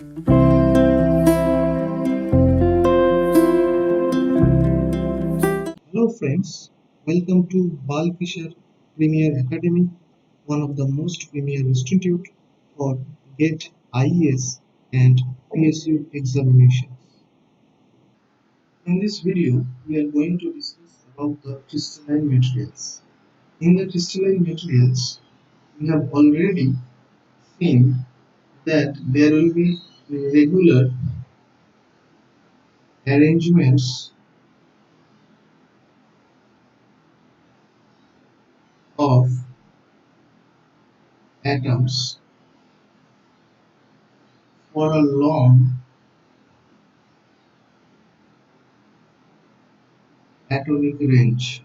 Hello friends, welcome to Kishor Premier Academy, one of the most premier institute for GATE, IES and PSU examinations. In this video, we are going to discuss about the crystalline materials. In the crystalline materials, we have already seen that there will be regular arrangements of atoms for a long atomic range.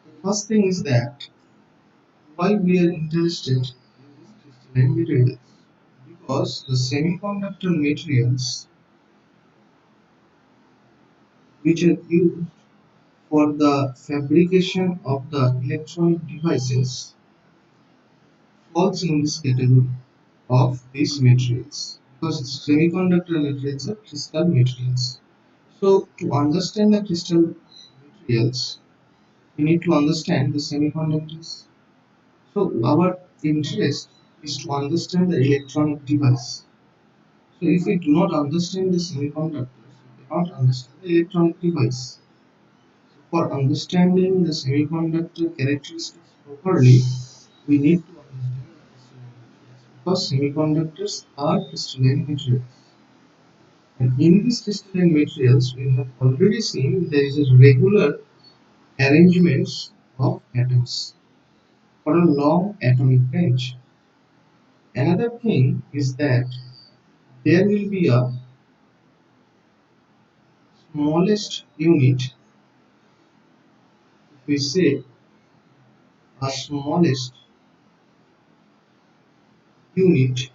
The first thing is that why we are interested in this crystalline materials, because the semiconductor materials which are used for the fabrication of the electronic devices falls in this category of these materials, because semiconductor materials are crystal materials. So to understand the crystal materials, we need to understand the semiconductors. So our interest is to understand the electronic device. So if we do not understand the semiconductors, we cannot understand the electronic device. So for understanding the semiconductor characteristics properly, we need to understand the crystalline materials, because semiconductors are crystalline materials. And in these crystalline materials, we have already seen there is a regular arrangements of atoms for a long atomic range. Another thing is that there will be a smallest unit. If we say a smallest unit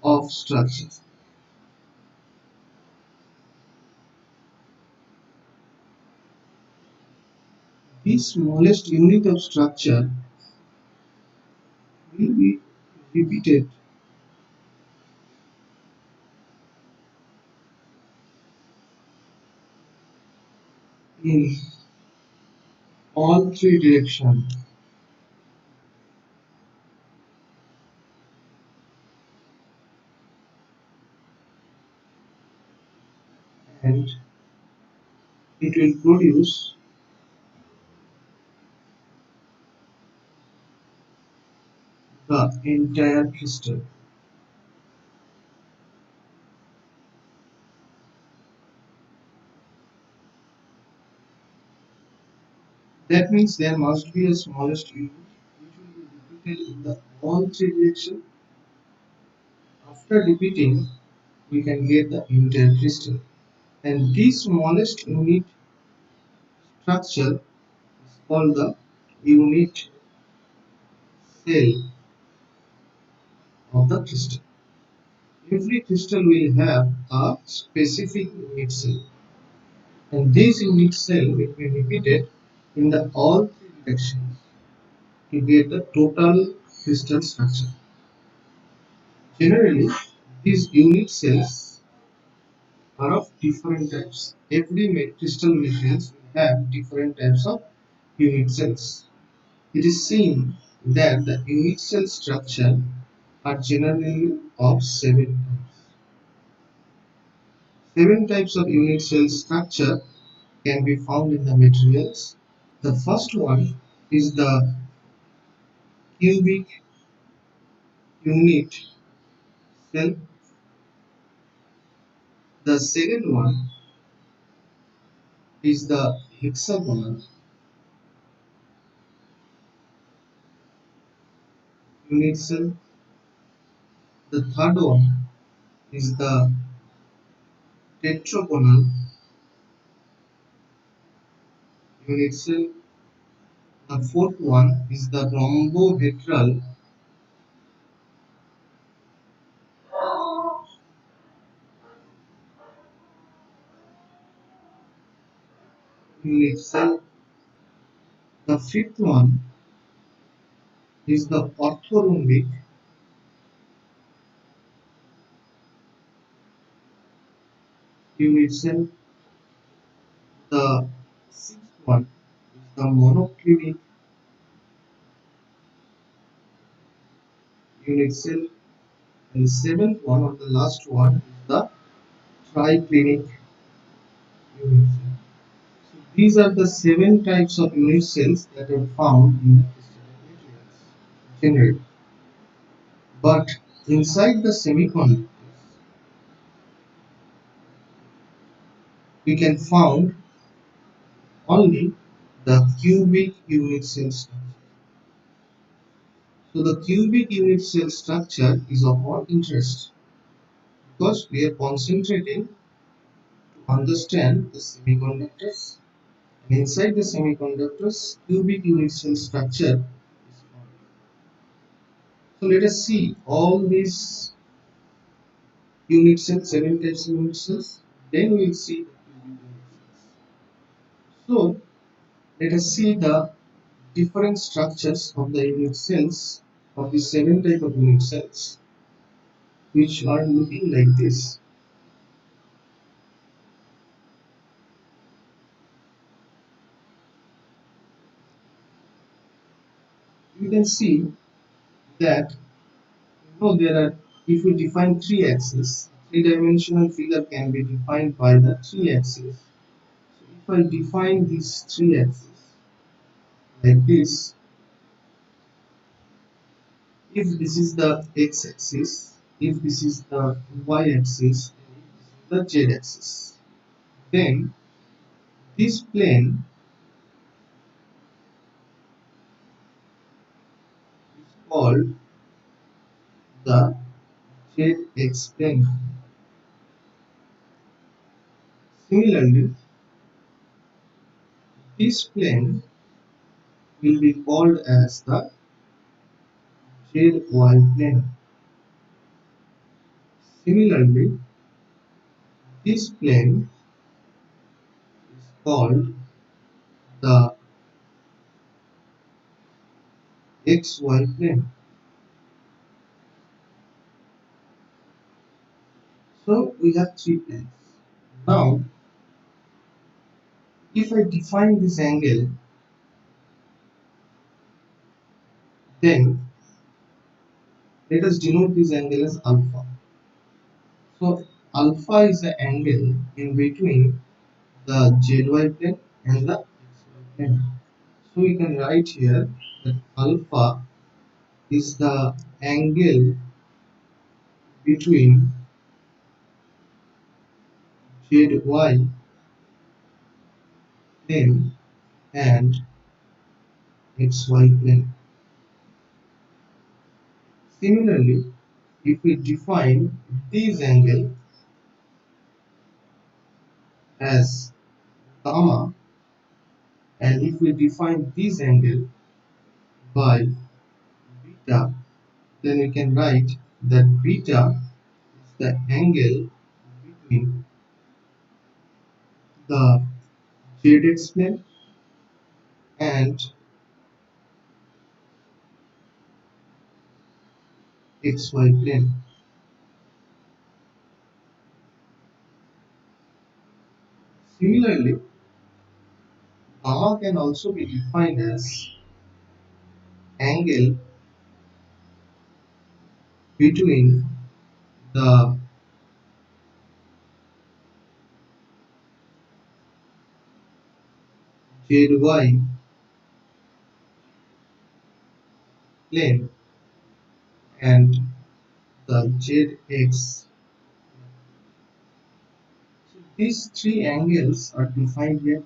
of structure. This smallest unit of structure will be repeated in all three directions, and it will produce the entire crystal. That means there must be a smallest unit which will be repeated in the all three directions. After repeating, we can get the entire crystal. And this smallest unit structure is called the unit cell of the crystal. Every crystal will have a specific unit cell, and this unit cell will be repeated in the all three directions to get the total crystal structure. Generally, these unit cells are of different types. Every crystal materials will have different types of unit cells. It is seen that the unit cell structure are generally of seven types. Seven types of unit cell structure can be found in the materials. The first one is the cubic unit cell. The second one is the hexagonal unit cell. The third one is the tetragonal unit cell. The fourth one is the rhombohedral unit cell. The fifth one is the orthorhombic unit cell. The sixth one is the monoclinic unit cell, and the seventh one or the last one is the triclinic unit cell. So these are the seven types of unit cells that are found in the crystalline materials generally. But inside the semiconductors, we can found only the cubic unit cell structure. So the cubic unit cell structure is of our interest because we are concentrating to understand the semiconductors, and inside the semiconductors cubic unit cell structure is found. So let us see all these unit cells, seven types of unit cells, then we will see the cubic unit cells. So let us see the different structures of the unit cells of the seven type of unit cells, which are looking like this. You can see that there are, if we define three axes, three-dimensional figure can be defined by the three axes. So if I define these three axes like this, if this is the x-axis, if this is the y-axis, and if this is the z-axis, then this plane is called the z-x plane. Similarly, this plane will be called as the zy plane. Similarly, this plane is called the xy plane. So we have three planes. Now, if I define this angle, then let us denote this angle as alpha. So alpha is the angle in between the zy plane and the xy plane. So we can write here that alpha is the angle between zy plane and xy plane. Similarly, if we define this angle as gamma, and if we define this angle by beta, then we can write that beta is the angle between the zx plane and xy plane. Similarly, gamma can also be defined as angle between the zy plane and the zx. So these three angles are defined here.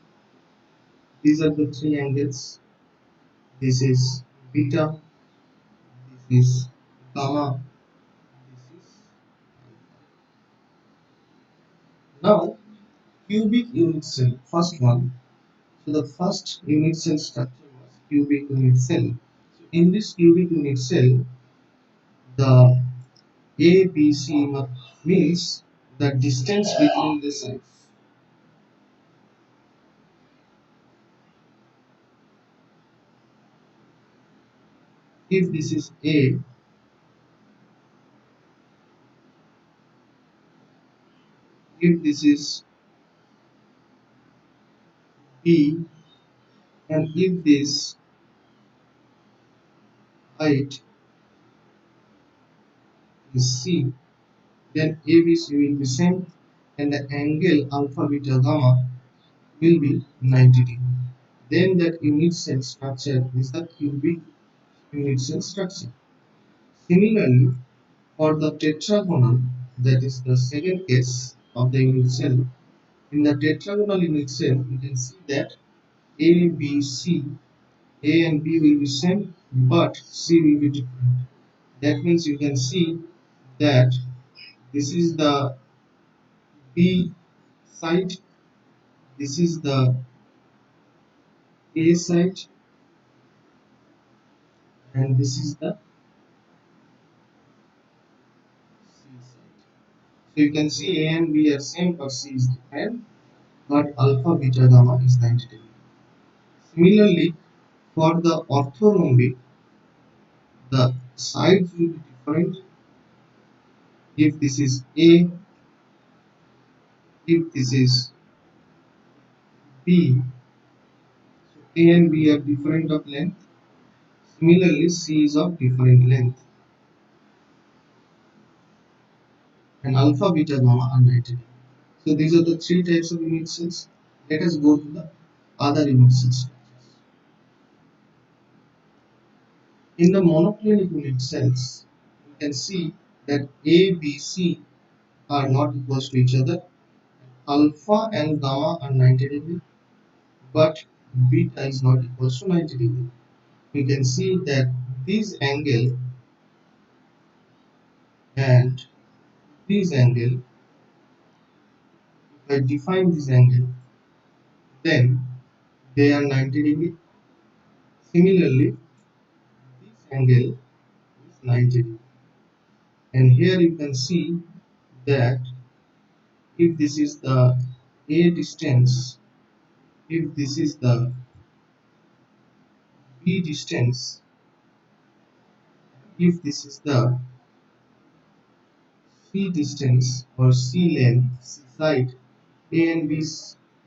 These are the three angles. This is beta, this is gamma, this is now cubic unit cell. First one. So the first unit cell structure was cubic unit cell. So in this cubic unit cell, the ABC means the distance between the sides. If this is A, if this is B, and if this height is C, then ABC will be same and the angle alpha beta gamma will be 90 degree. Then that unit cell structure is the cubic unit cell structure. Similarly, for the tetragonal, that is the second case of the unit cell, in the tetragonal unit cell, you can see that A, B, C, A and B will be same, but C will be different. That means you can see that this is the B side, this is the A side, and this is the C side. So you can see A and B are same, but C is different, but alpha, beta, gamma is 90 degree. Similarly, for the orthorhombic, the sides will be different. If this is A, if this is B, so A and B are different of length. Similarly, C is of different length, and alpha, beta, gamma are 90 degree. So these are the three types of unit cells. Let us go to the other unit cells. In the monoclinic unit cells, you can see that A, B, C are not equal to each other. Alpha and gamma are 90 degree, but beta is not equal to 90 degree. We can see that this angle and this angle, if I define this angle, then they are 90 degree. Similarly, this angle is 90 degree. And here you can see that if this is the A distance, if this is the B distance, if this is the C distance or C length, C side, A and B,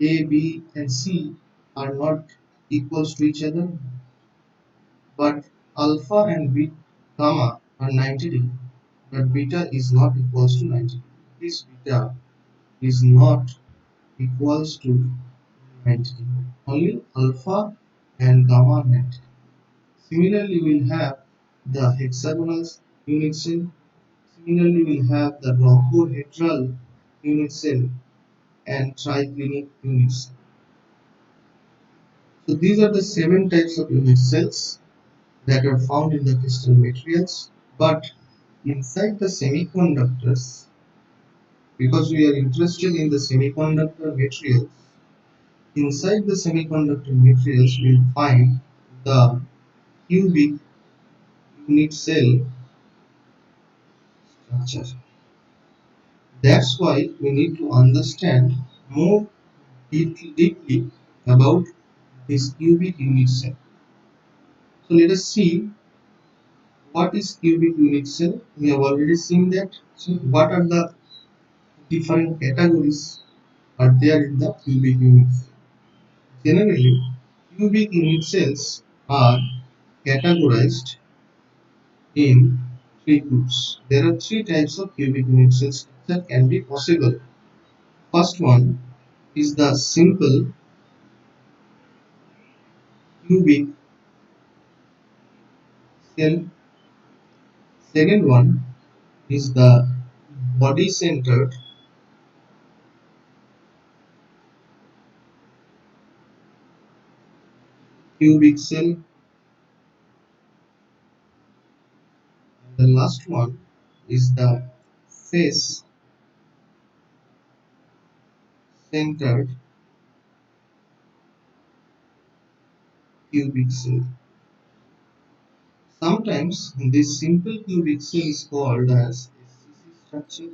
A, B and C are not equals to each other, but alpha and beta gamma are 90 degree, but beta is not equals to 90 degree. This beta is not equals to 90 degree. Only alpha and gamma are 90 degree. Similarly, we'll have the hexagonal unit cell. Similarly, we'll have the rhombohedral unit cell and triclinic unit cell. So these are the 7 types of unit cells that are found in the crystal materials. But inside the semiconductors, because we are interested in the semiconductor materials, inside the semiconductor materials we will find the cubic unit cell structure. That's why we need to understand more deeply about this cubic unit cell. So let us see what is cubic unit cell. We have already seen that. So what are the different categories are there in the cubic unit cell? Generally, cubic unit cells are categorized in 3 groups. There are 3 types of cubic unit cells that can be possible. First one is the simple cubic cell. Second one is the body centered cubic cell. And the last one is the face centered cubic cell. Sometimes this simple cubic cell is called as SCC structure,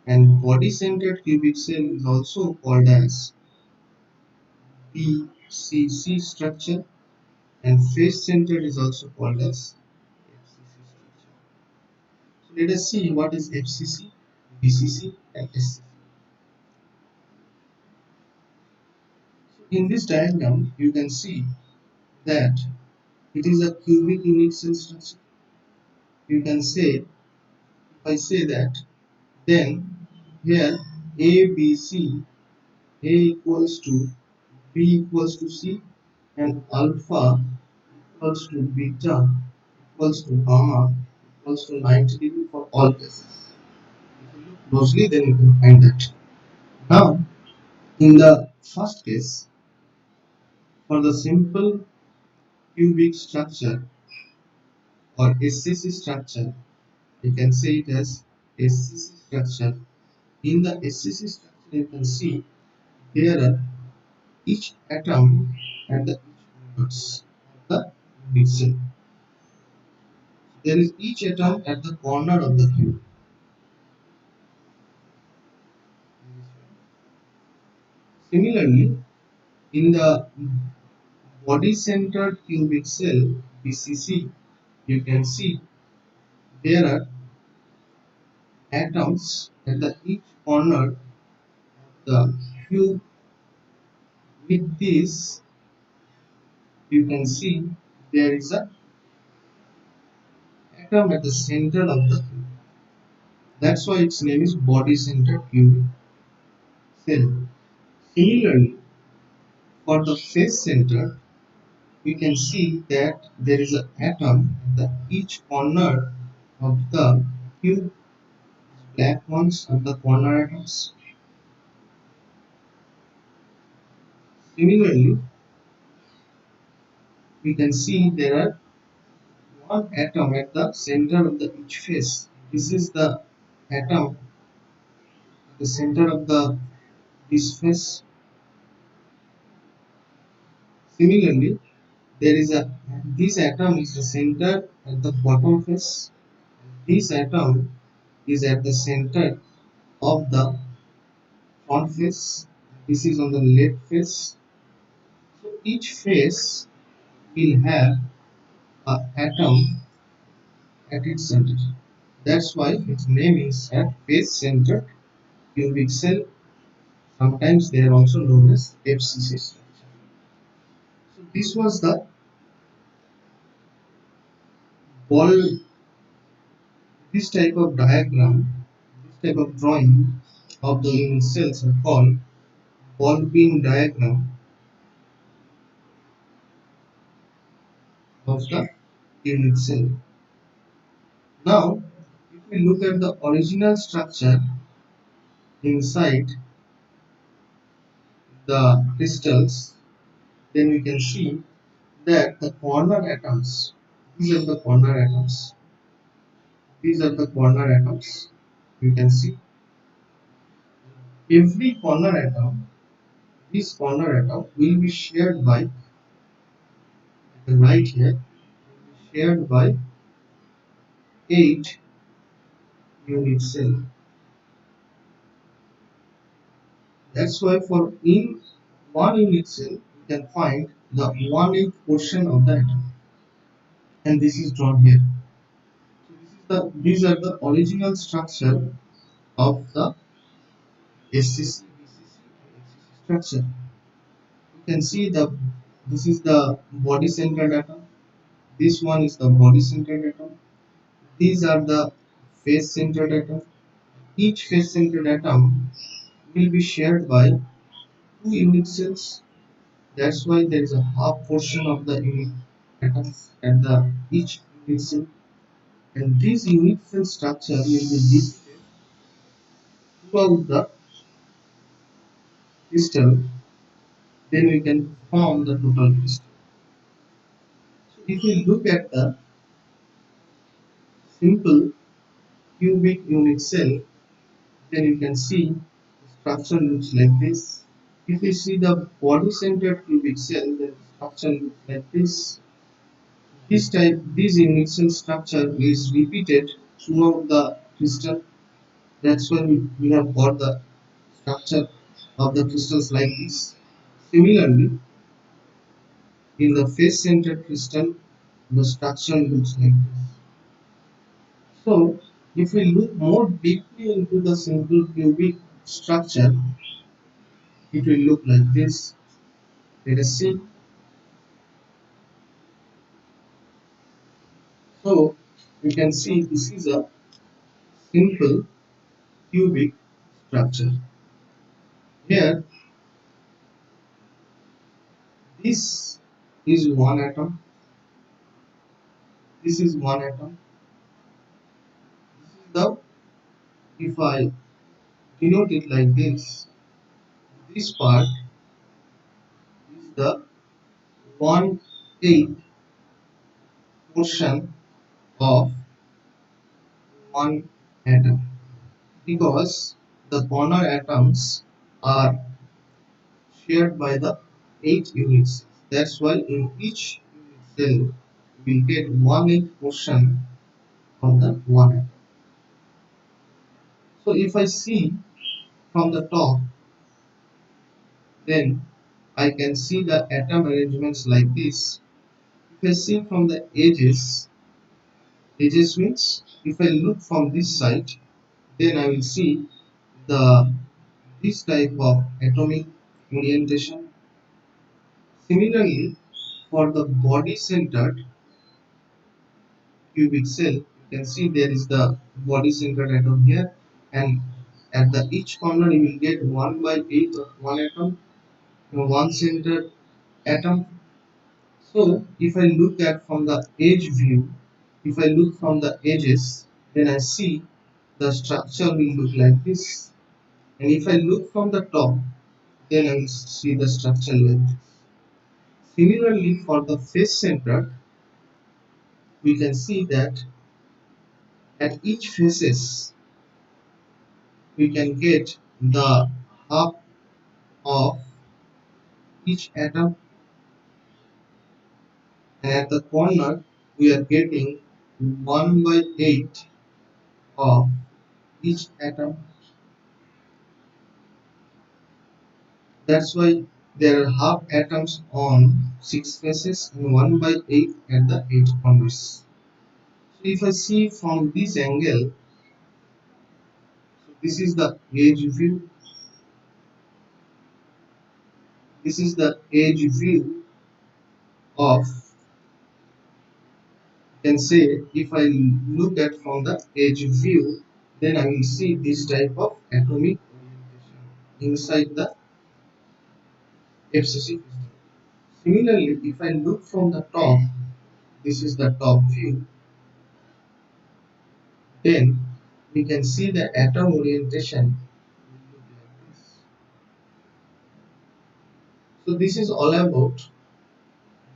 and body centered cubic cell is also called as BCC structure, and face centered is also called as FCC structure. So let us see what is FCC, BCC and SCC. So in this diagram you can see that it is a cubic unit cell structure. You can say, if I say that, then here A, B, C, A equals to B equals to C, and alpha equals to beta equals to gamma equals to 90 degree for all cases. If you look closely, then you can find that. Now, in the first case, for the simple cubic structure or SCC structure, you can say it as SCC structure. In the SCC structure, you can see there are each atom at the each corners of the unit cell. There is each atom at the corner of the cube. Similarly, in the body-centered cubic cell (BCC), you can see there are atoms at the each corner of the cube. With this, you can see there is a atom at the center of the cube. That's why its name is body-centered cubic cell. Similarly, for the face-centered, we can see that there is an atom at the each corner of the cube. Black ones are the corner atoms. Similarly, we can see there are one atom at the center of the each face. This is the atom at the center of the this face. Similarly, there is a this atom is the center at the bottom face. This atom is at the center of the front face. This is on the left face. So each face will have an atom at its center. That's why its name is a face-centered cubic cell. Sometimes they are also known as FCC structure. So this was the ball. This type of diagram, this type of drawing of the unit cells are called ball beam diagram of the unit cell. Now, if we look at the original structure inside the crystals, then we can see that the corner atoms, these are the corner atoms, these are the corner atoms. You can see every corner atom, this corner atom will be shared by, right here, shared by 8 unit cell. That's why for in one unit cell, you can find the 1/8 portion of the atom, and this is drawn here. So these are the original structure of the SCC, BCC, structure. You can see this is the body centered atom. This one is the body centered atom. These are the face centered atom. Each face centered atom will be shared by 2 unit cells. That's why there is a half portion of the unit atoms at the each unit cell. And this unit cell structure will be repeated throughout the crystal. Then we can form the total crystal. So if we look at the simple cubic unit cell, then you can see the structure looks like this. If we see the body centered cubic cell, then the structure looks like this. This unit cell structure is repeated throughout the crystal. That's why we have got the structure of the crystals like this. Similarly, In the face-centered crystal, the structure looks like this. So, if we look more deeply into the simple cubic structure, it will look like this. Let us see. So, you can see this is a simple cubic structure. Here, this is one atom. This is one atom. This is the, if I denote it like this part is the 1/8 portion of one atom, because the corner atoms are shared by the 8 units. That's why in each unit cell we get 1/8 portion of the one atom. So if I see from the top, then I can see the atom arrangements like this. If I see from the edges means if I look from this side, then I will see the this type of atomic orientation. Similarly, for the body centered cubic cell, you can see there is the body centered atom here, and at the each corner you will get 1/8 of one atom, one centered atom. So if I look at from the edge view, if I look from the edges, then I see the structure will look like this. And if I look from the top, then I will see the structure like this. Similarly, for the face center, we can see that at each faces we can get the half of each atom, and at the corner we are getting 1/8 of each atom. That's why there are half atoms on 6 faces and 1/8 at the 8 corners. So if I see from this angle, so this is the edge view. This is the edge view of, you can say, if I look at from the edge view, then I will see this type of atomic orientation inside the FCC crystal. Similarly, if I look from the top, this is the top view, then we can see the atom orientation will look like this. So this is all about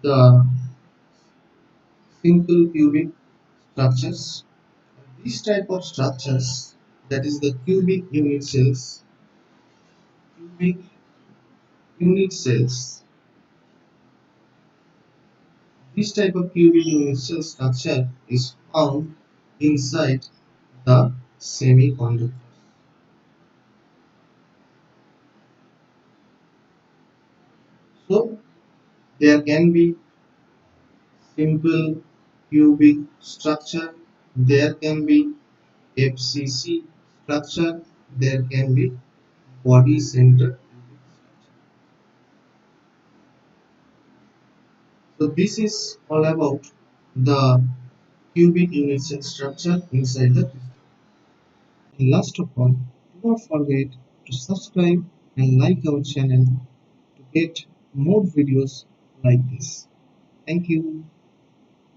the simple cubic structures. These type of structures, that is the cubic unit cells. This type of cubic unit cell structure is found inside the semiconductors. So there can be simple cubic structure, there can be FCC structure, there can be body centered cubic structure. So this is all about the cubic unit cell structure inside the crystal. And last of all, do not forget to subscribe and like our channel to get more videos like this. Thank you.